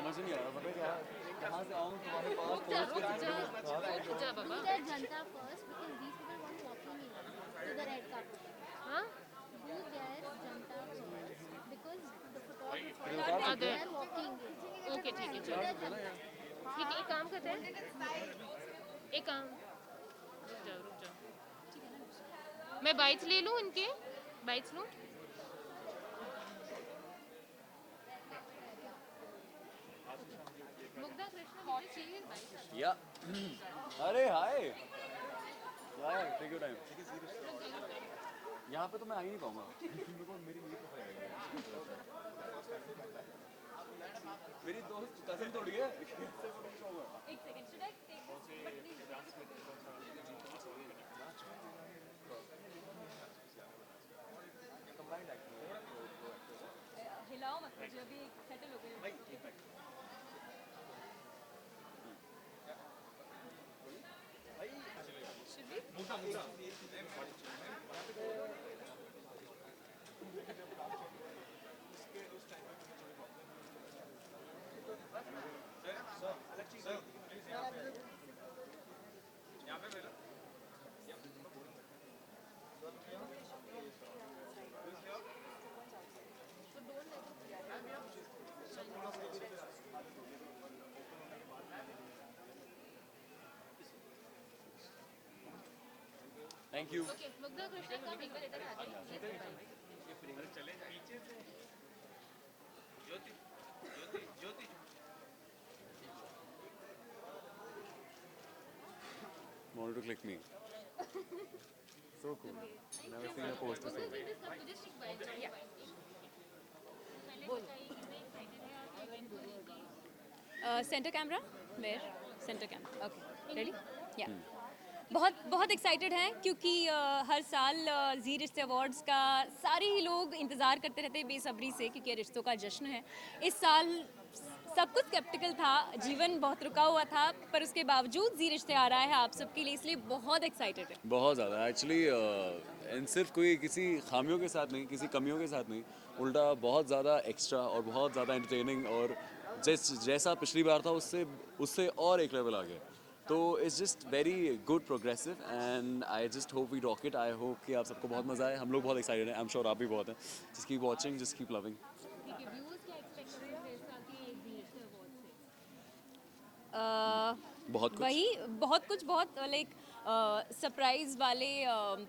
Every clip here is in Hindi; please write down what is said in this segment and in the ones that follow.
समझ नहीं आ रहा पता क्या कहाँ से आऊँ तुम्हारे पास रुक जा पहुँच रुक के जा हाँ रुक जा बाबा. Do the janta first because these people want walking in to the red carpet. हाँ Do their janta first because the फिर photographers उतार are सकते अदर. हैं there walking in. ओके ठीक है उतार चलो. सकते हैं ना यार ठीक है एक काम करते हैं. एक काम. रुक जाओ. मैं बाइट्स ले लूँ इनके. बाइट्स लूँ. मुग्धा कृष्ण मुझे चाहिए बाइट्स. या अरे हाय यार टेक योर टाइम यहाँ पे तो मैं आ ही नहीं पाऊंगा मेरे को मेरी प्रोफाइल मेरी दोस्त कजिन थोड़ी है एक सेकंड शुड आई टेक हिलाओ मत मुझे अभी सेटल हो गई. Thank you okay Mugdha Krishna का विंगर इधर आ जाइए. wanted to click me so cool never seen a poster so Mugdha just come just take bite. पहले बताइए कितने एक्साइटेड है आप इवेंट को लेके. Centre camera where centre camera okay ready या बहुत एक्साइटेड हैं क्योंकि हर साल जी रिश्ते अवार्ड्स का सारे ही लोग इंतज़ार करते रहते हैं बेसब्री से क्योंकि रिश्तों का जश्न है. इस साल सब कुछ स्केप्टिकल था, जीवन बहुत रुका हुआ था, पर उसके बावजूद जी रिश्ते आ रहा है आप सबके लिए, इसलिए बहुत एक्साइटेड है. बहुत ज़्यादा एक्चुअली एंड सिर्फ कोई किसी खामियों के साथ नहीं किसी कमियों के साथ नहीं उल्टा बहुत ज़्यादा एक्स्ट्रा और बहुत ज़्यादा एंटरटेनिंग और जैसा पिछली बार था उससे उससे और एक लेवल आ गया. तो it's just very good progressive and I just hope we rock it. I hope कि आप सबको बहुत मज़ा आए. हम लोग बहुत एक्साइटेड हैं. आई एम श्योर आप भी बहुत हैं. Just keep watching just keep loving. ठीक है व्यूअर्स क्या एक्सपेक्ट कर रहे हैं इस साल के जी रिश्ते अवार्ड से. बहुत कुछ वही बहुत कुछ बहुत लाइक सरप्राइज वाले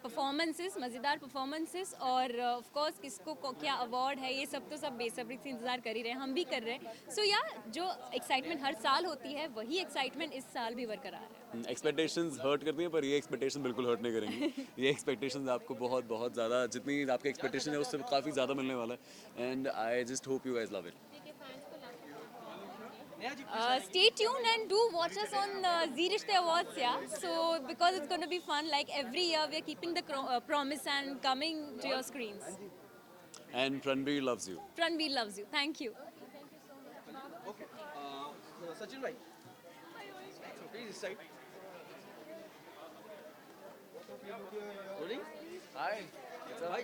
परफॉर्मेंसेस, मज़ेदार परफॉर्मेंसेस और ऑफ कोर्स किसको क्या अवार्ड है ये सब तो सब बेसब्री से इंतज़ार कर ही रहे हैं, हम भी कर रहे हैं. सो या जो एक्साइटमेंट हर साल होती है वही एक्साइटमेंट इस साल भी बरकरार है. एक्सपेक्टेशंस हर्ट करती हैं पर ये एक्सपेक्टेशन बिल्कुल हर्ट नहीं करेंगी. ये एक्सपेक्टेशंस आपको बहुत बहुत ज़्यादा जितनी आपके एक्सपेक्टेशन है उससे काफ़ी ज़्यादा मिलने वाला है and I just hope you guys love it. ठीक है फैंस को last Stay tuned and do watch us on Zee Rishte Awards, yeah. So because it's going to be fun, like every year we are keeping the promise and coming to your screens. And Pranveer loves you. Pranveer loves you. Thank you. Okay. Sachin bhai. Please this side. Rolling. Hi. Bhai.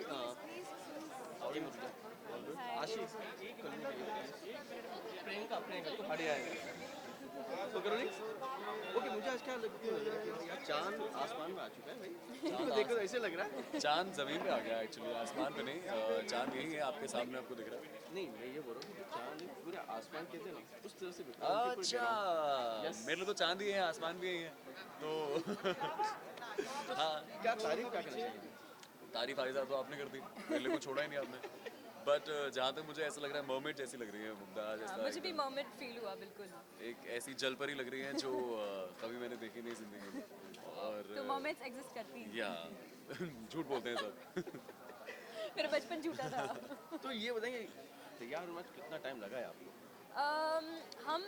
Sorry मुझे. आशीष. प्रियंका तो बढ़िया है. Okay rolling. ओके मुझे आज क्या लग रहा है कि यार चांद आसमान में आ चुका है भाई. चांद देखो ऐसे लग रहा है. चांद जमीन पे आ गया एक्चुअली. आसमान पे नहीं. चांद यही है आपके सामने आपको दिख रहा है. नहीं मैं ये बोल रहा हूँ कि चांद पूरे आसमान के थे ना उस तरह से अच्छा मेरे लिए तो चांद ही है आसमान भी यही है तो हाँ क्या तारीफ क्या करना चाहिए. तारीफ आयजा तो आपने कर दी. मेरे लिए कुछ छोड़ा ही नहीं आपने. बट जहाँ तक मुझे ऐसा लग रहा है मर्मेड जैसी लग रही है मुग्धा जैसा. मुझे भी मोमेंट फील हुआ बिल्कुल. एक ऐसी जल परी लग रही है जो कभी मैंने देखी नहीं जिंदगी में. और तो मोमेंट्स एग्जिस्ट करती हैं. या झूठ बोलते हैं सब. मेरा बचपन झूठा था. तो ये बताइए तैयार होने में कितना टाइम लगा है आपको. हम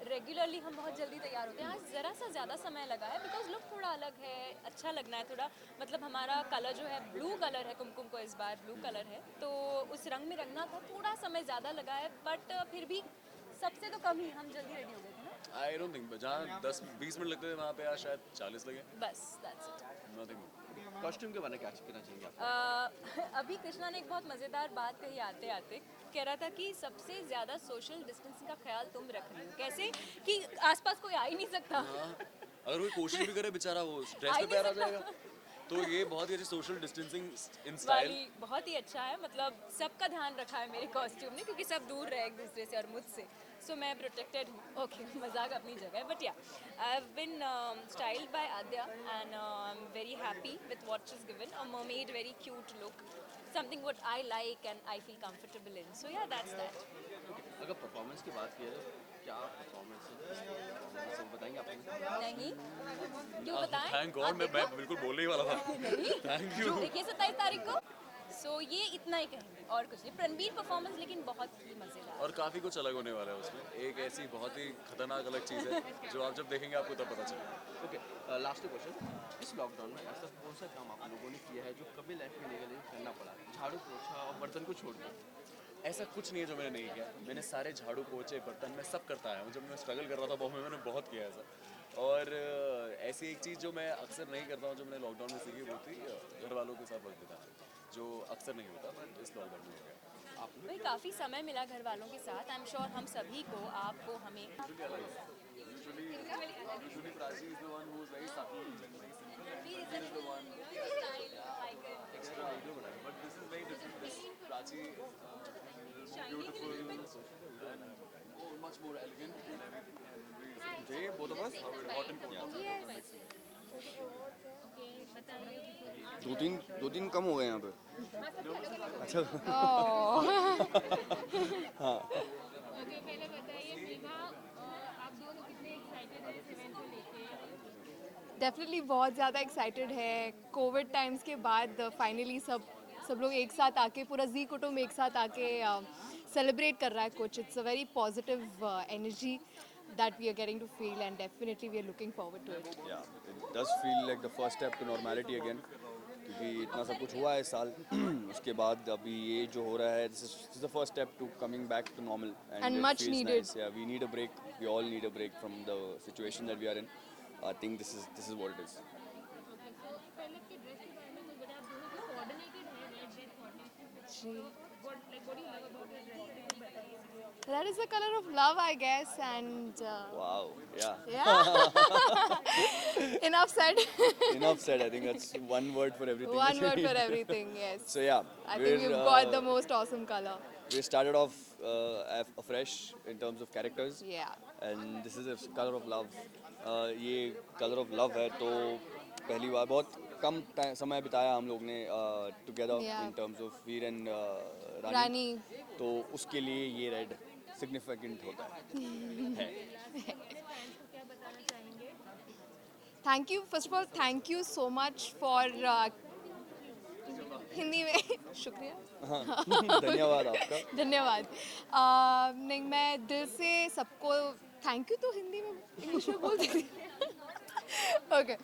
रेगुलरली हम बहुत जल्दी तैयार होते हैं. आज ज़रा सा ज़्यादा समय लगा है बिकॉज लुक थोड़ा अलग है, अच्छा लगना है थोड़ा. मतलब हमारा कलर जो है ब्लू कलर है, कुमकुम को इस बार ब्लू कलर है तो उस रंग में रंगना था. थोड़ा समय ज़्यादा लगा है बट फिर भी सबसे तो कम ही हम जल्दी रेडी हो गए थे ना. आई डोंट थिंक जहाँ 10-20 मिनट लगते थे वहाँ पे आज शायद 40 लगे. बस दैट्स इट. नथिंग. कॉस्ट्यूम के बारे में क्या कहना चाहेंगे आप? अभी कृष्णा ने एक बहुत मज़ेदार बात कही आते आते, कह रहा था कि सबसे ज़्यादा सोशल डिस्टेंसिंग का ख्याल तुम रख रही हो। कैसे कि आसपास कोई आ ही नहीं सकता। हाँ, अगर कोई कोशिश भी करे बेचारा वो ड्रेस आ पे ही पैर आ नहीं जाएगा। तो ये बहुत ही अच्छी सोशल डिस्टेंसिंग इन स्टाइल। वाली बहुत ही अच्छा है, मतलब सबका ध्यान रखा है मेरे कॉस्ट्यूम ने, क्योंकि सब दूर रहे एक दूसरे से और मुझसे, सो मैं प्रोटेक्टेड हूँ। ओके, मजाक अपनी जगह है, but yeah I have been styled by Aadya and I am very happy with what she is given, a mermaid, very cute look, something what I like and I feel comfortable in, so yeah that's that. अगर परफॉर्मेंस की बात की जाए तो क्या परफॉर्मेंस है, सब बताएंगे आप? नहीं, क्यों बताएं? थैंक गॉड, मैं बिल्कुल बोलने ही वाला था। Thank you. देखिए 27 तारीख को, सो ये इतना ही कहेंगे और कुछ नहीं। रणबीर परफॉर्मेंस लेकिन बहुत ही मजेदार। और काफ़ी कुछ अलग होने वाला है उसमें। एक ऐसी बहुत ही खतरनाक अलग चीज़ है जो आप जब देखेंगे आपको तब पता चलेगा। ओके, लास्ट क्वेश्चन, इस लॉकडाउन में ऐसा कौन सा काम आप लोगों ने किया है जो कभी लाइफ में नहीं करना पड़ा? झाड़ू पोछा और बर्तन को छोड़ के। ऐसा कुछ नहीं है जो मैंने नहीं किया। मैंने सारे झाड़ू पोछे बर्तन में सब करता है। जब मैं स्ट्रगल कर रहा था बॉम्बे में, मैंने बहुत किया ऐसा। और ऐसी एक चीज़ जो मैं अक्सर नहीं करता हूँ, जो मैंने लॉकडाउन में सीखी, वो थी घर वालों के साथ वक्त बिताना, जो अक्सर नहीं होता बट इस लॉकडाउन में हो गया। भाई काफ़ी समय मिला घर वालों के साथ, आई एम श्योर हम सभी को, आपको, हमें। Usually Prachi is the one who is very subtle and very simple. He is the one extra video बनाया. But this is very different. This Prachi is more beautiful and much more elegant and everything. And they both of us are hot and cold. दो तीन कम हो गए यहाँ पे। अच्छा हाँ, ओके, पहले बताइए विभा, आप दोनों कितने एक्साइटेड हैं इस इवेंट को लेके? डेफिनेटली बहुत ज़्यादा एक्साइटेड है। कोविड टाइम्स के बाद फाइनली सब लोग एक साथ आके, पूरा जी कुटुंब एक साथ आके सेलिब्रेट कर रहा है कुछ। It's a very positive energy that we are getting to feel, and definitely we are looking forward to it. yeah, it does feel like the first step to normality again, क्योंकि इतना सब कुछ हुआ है इस साल। उसके बाद अभी ये जो हो रहा है, this is the first step to coming back to normal, And it much feels needed. nice. Yeah, we need a break. We all need a break from the situation that we are in. I think this is what it is. Okay, so पहले के ड्रेस के बारे में कुछ बताइए। आप दोनों जो कोऑर्डिनेटेड है रेड रेड कॉम्बिनेशन, जी, what do you love about your dress? बताइए। that is the color of love, I guess, and Wow, yeah. yeah. Enough said. Enough said. I think that's one word for everything. One word for everything, yes. So yeah, I think we've got the most awesome color. we started off afresh in terms of characters. Yeah. And this is a color of love. ये color of love है, तो पहली बार बहुत कम समय बिताया हम लोग ने together Yeah. in terms of Veer and रानी, रानी। तो उसके लिए ये रेड सिग्निफिकेंट होता है। क्या बताना चाहेंगे? Thank you, first of all thank you so much for Hindi में शुक्रिया। धन्यवाद आपका। धन्यवाद। नहीं, मैं दिल से सबको थैंक यू तो हिंदी में इंग्लिश में बोल देती ओके।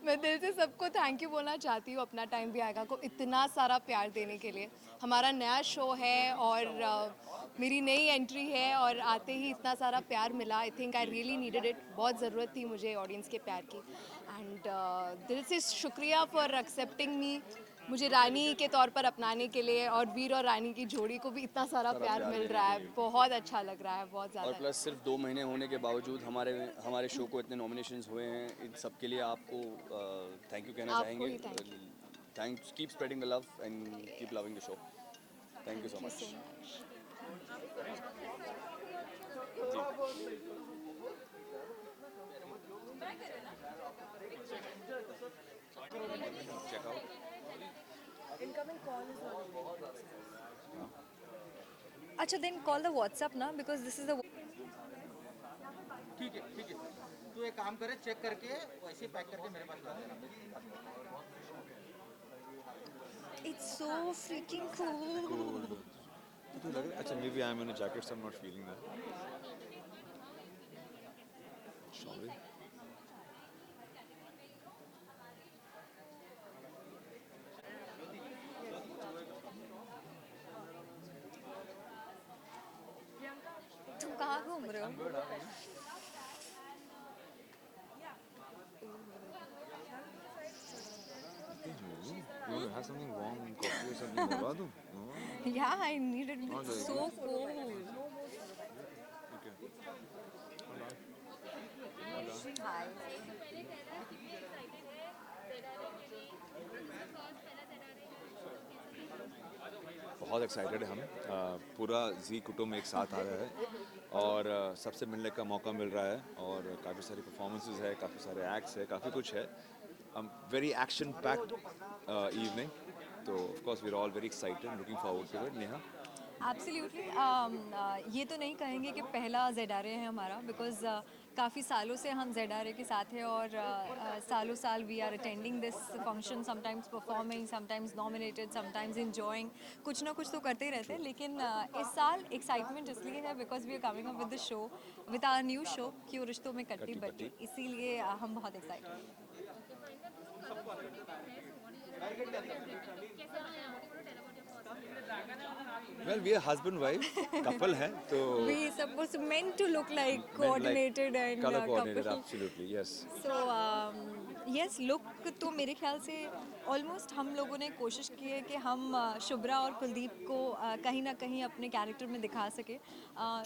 मैं दिल से सबको थैंक यू बोलना चाहती हूँ, अपना टाइम भी आएगा को इतना सारा प्यार देने के लिए। हमारा नया शो है और मेरी नई एंट्री है, और आते ही इतना सारा प्यार मिला। I think I really needed it. बहुत ज़रूरत थी मुझे ऑडियंस के प्यार की, एंड दिल से शुक्रिया फॉर एक्सेप्टिंग मी, मुझे रानी के तौर पर अपनाने के लिए, और वीर और रानी की जोड़ी को भी इतना सारा प्यार मिल रहा है। बहुत अच्छा लग रहा है, बहुत और ज़्यादा। प्लस सिर्फ 2 महीने होने के बावजूद हमारे शो को इतने नॉमिनेशंस हुए हैं, इन सब के लिए आपको थैंक यू कहना आपको ही चाहेंगे। Thanks, keep spreading the love and keep loving the show. Thank you so much. अच्छा, देन कॉल द व्हाट्सएप ना, बिकॉज दिस इज द ठीक है, तू एक काम करे, चेक करके वैसे पैक करके मेरे पास ला देना। It's so freaking cool. अच्छा, maybe I'm in a jacket, so I'm not feeling that. Sorry. तुम कहाँ घूम रहे हो? मंगवा दूँ? Yeah, I need it. हाँ, It's so cold. ठीक है। Hi. बहुत एक्साइटेड है हम। पूरा जी कुटुंब एक साथ आ रहा है और सबसे मिलने का मौका मिल रहा है और काफ़ी सारी परफॉर्मेंसेस है, काफ़ी सारे एक्ट्स है, काफ़ी कुछ है। वेरी एक्शन पैक्ड इवनिंग, तो of course we are all very excited, looking forward to it. Neha? Absolutely. ये तो नहीं कहेंगे कि पहला ZRA है हमारा, बिकॉज काफ़ी सालों से हम ZRA के साथ हैं और सालों साल we are attending this function, sometimes performing, sometimes nominated, sometimes enjoying, कुछ ना कुछ तो करते ही रहते हैं। लेकिन इस साल एक्साइटमेंट इसलिए है because we are coming up with the show, with our new show क्यों रिश्तों में कट्टी कट्टी बट्टी, इसीलिए हम बहुत एक्साइटेड हैं। Well we are husband wife couple है, तो We supposed meant to look like coordinated and colour coordinated, couple. Absolutely yes. So yes, look तो मेरे ख्याल से ऑलमोस्ट हम लोगों ने कोशिश की है कि हम शुभ्रा और कुलदीप को कहीं ना कहीं अपने कैरेक्टर में दिखा सके।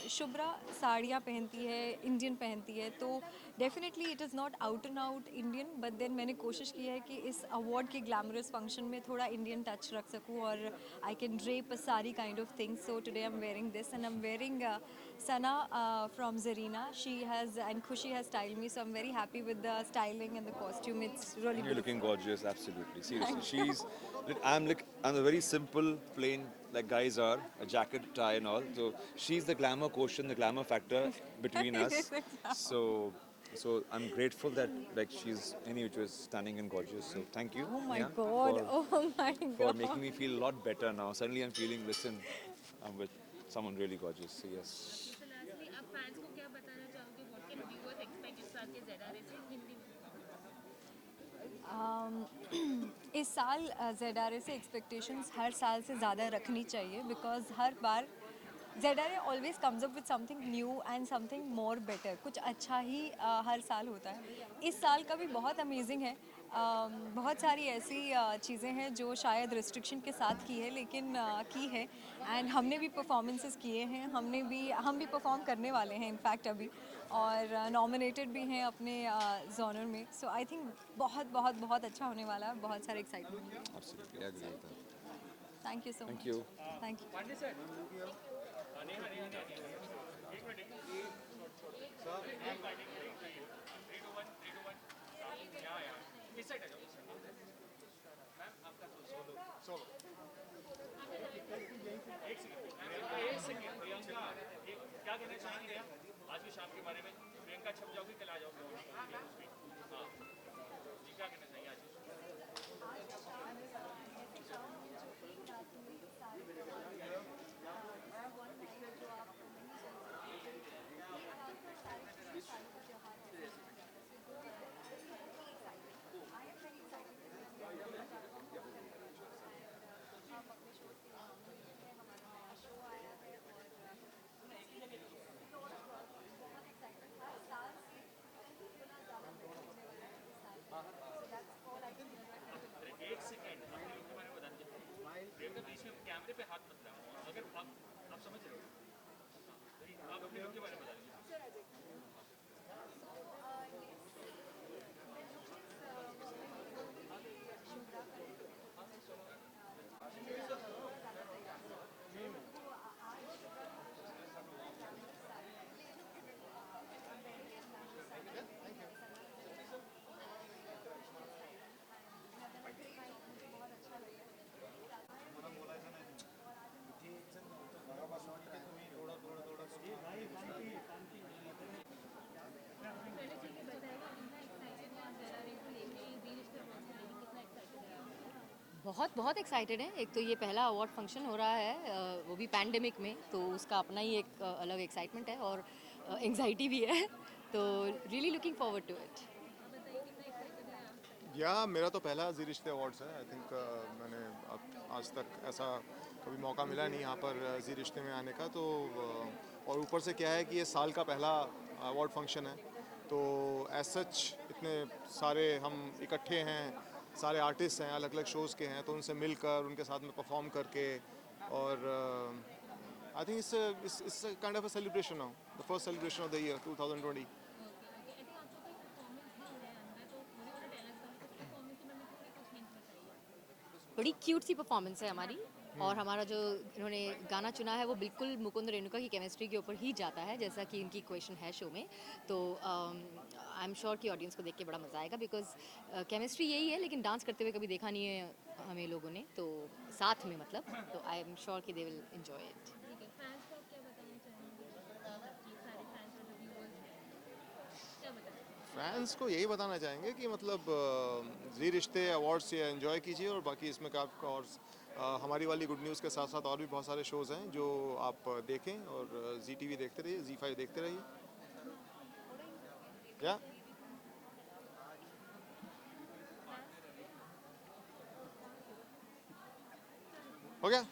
शुभ्रा साड़ियाँ पहनती है, इंडियन पहनती है, तो definitely it is not out and out Indian, but then मैंने कोशिश की है कि इस अवार्ड के ग्लैमरस फंक्शन में थोड़ा इंडियन टच रख सकूँ और आई कैन ड्रेप अ सारी kind of things. So today I am wearing this and I am wearing Sana from Zarina. She has, and Khushi has styled me, so I'm very happy with the styling and the costume. It's really You're beautiful. looking gorgeous, absolutely. Seriously, I'm a very simple, plain, like guys are, a jacket, tie, and all. So she's the glamour quotient, the glamour factor between us. So I'm grateful that like she's which was stunning and gorgeous. So thank you. Oh my Neha, God! for, Oh my for God! making me feel a lot better now. Suddenly I'm feeling, listen, I'm with someone really gorgeous. So yes. Lastly आप फैंस को क्या बताना चाहोगे, व्हाट कैन व्यूअर्स एक्सपेक्ट इस साल के ZRA से हिंदी में? इस साल ZRA से एक्सपेक्टेशंस हर साल से ज़्यादा रखनी चाहिए, because her bar ZRA always comes up with something new and something more better. कुछ अच्छा ही हर साल होता है। इस साल का भी बहुत अमेजिंग है। बहुत सारी ऐसी चीज़ें हैं जो शायद रिस्ट्रिक्शन के साथ की है, लेकिन की है, एंड हमने भी परफॉर्मेंसेस किए हैं, हम भी परफॉर्म करने वाले हैं इनफैक्ट अभी, और नॉमिनेटेड भी हैं अपने जोनर में। सो आई थिंक बहुत बहुत बहुत अच्छा होने वाला है, बहुत सारे एक्साइटमेंट है। Absolutely, I agree with that. Thank you so much. Thank you. Thank you. क्या कहना चाहेंगे आज की शाम के बारे में? प्रियंका छप जाओगी, कल आ जाओगे? हाँ जी, क्या कहना चाहिए आज? एक सेकेंड, अपने लोग के बारे में बता दीजिए। प्रियंका बीच में कैमरे पे हाथ मत लगाओ, अगर आप समझ रहे हो, आप अपने लोग के बारे में बता दीजिए। बहुत बहुत एक्साइटेड है। एक तो ये पहला अवार्ड फंक्शन हो रहा है, वो भी पैंडेमिक में, तो उसका अपना ही एक अलग एक्साइटमेंट है और एंग्जाइटी भी है, तो really looking forward to it. या मेरा तो पहला जी रिश्ते अवार्ड्स है। आई थिंक मैंने आज तक ऐसा कभी मौका मिला नहीं यहाँ पर जी रिश्ते में आने का, तो और ऊपर से क्या है कि ये साल का पहला अवार्ड फंक्शन है, तो एज सच इतने सारे हम इकट्ठे हैं सारे आर्टिस्ट हैं, अलग अलग शोज़ के हैं, तो उनसे मिलकर उनके साथ में परफॉर्म करके, और I think it's kind of a celebration now, the first celebration of the year 2020. बड़ी क्यूट सी परफॉर्मेंस है हमारी, और हमारा जो इन्होंने गाना चुना है वो बिल्कुल मुकुंद रेणुका की केमिस्ट्री के ऊपर ही जाता है, जैसा कि इनकी क्वेश्चन है शो में. तो आई एम श्योर कि ऑडियंस को देख के बड़ा मज़ा आएगा, बिकॉज केमिस्ट्री यही है, लेकिन डांस करते हुए कभी देखा नहीं है हमें लोगों ने, तो साथ में मतलब, तो आई एम श्योर कि they will enjoy it. Fans को यही बताना चाहेंगे कि मतलब जी रिश्ते अवार्ड्स ये एंजॉय कीजिए, और बाकी इसमें का आपका और हमारी वाली गुड न्यूज़ के साथ साथ और भी बहुत सारे शोज़ हैं जो आप देखें, और जी टीवी देखते रहिए, जी5 देखते रहिए. या हो गया.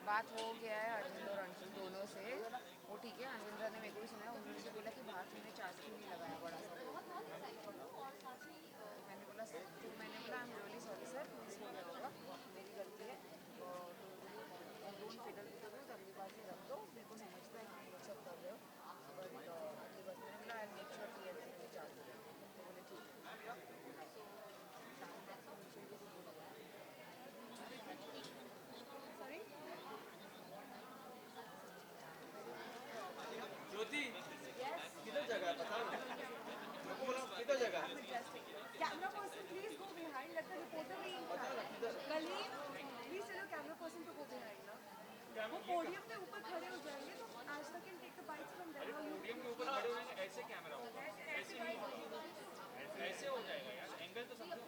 बात हो गया है अरविंद और अंशुल दोनों से, वो ठीक है. अरविंद्र ने मेरे को भी सुना है, उन्होंने बोला कि बाहर मैंने चार्ज क्यों नहीं लगाया बड़ा सा. मैंने बोला I am really sorry sir, miss हो गया होगा, मेरी गलती है, और don't fiddle with the rules, अगली बार से रख दो. मेरे को समझता है कि ये सब कर रहे हो, बट अगली बार मैंने बोला आई मेक श्योर कि ये चार्ज बोले ठीक है. ज्योति किधर जगह है बता किधर जगह है. Camera person, please go behind. Let the reporter be in front. Kaleem, please tell your camera person to go behind. ना वो पोडियम पे ऊपर खड़े हो जाएंगे, तो आज तक can take the bites from there. Podium के ऊपर खड़े हो जाएंगे, ऐसे कैमरा होगा, ऐसे हो जाएगा यार, एंगल तो समझो.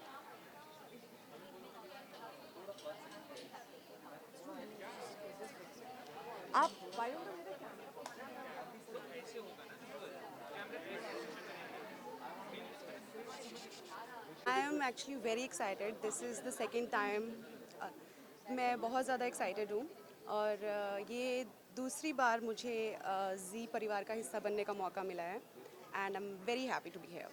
आप why don't you the camera? ऐसे होगा ना I am actually very excited. This is the second time. मैं बहुत ज़्यादा excited हूँ, और ये दूसरी बार मुझे जी परिवार का हिस्सा बनने का मौका मिला है, and I'm very happy to be here.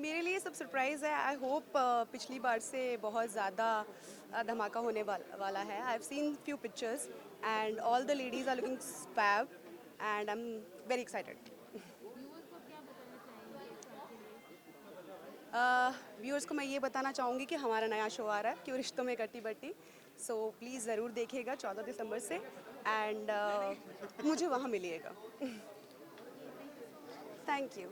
मेरे लिए सब सरप्राइज़ है. आई होप पिछली बार से बहुत ज़्यादा धमाका होने वाला है. I have seen few pictures and all the ladies are looking fab, and I am very excited. Viewers को मैं ये बताना चाहूँगी कि हमारा नया शो आ रहा है, क्यों रिश्तों में कट्टी बट्टी. सो प्लीज़ ज़रूर देखिएगा 14 दिसंबर से, एंड मुझे वहाँ मिलिएगा. Thank you.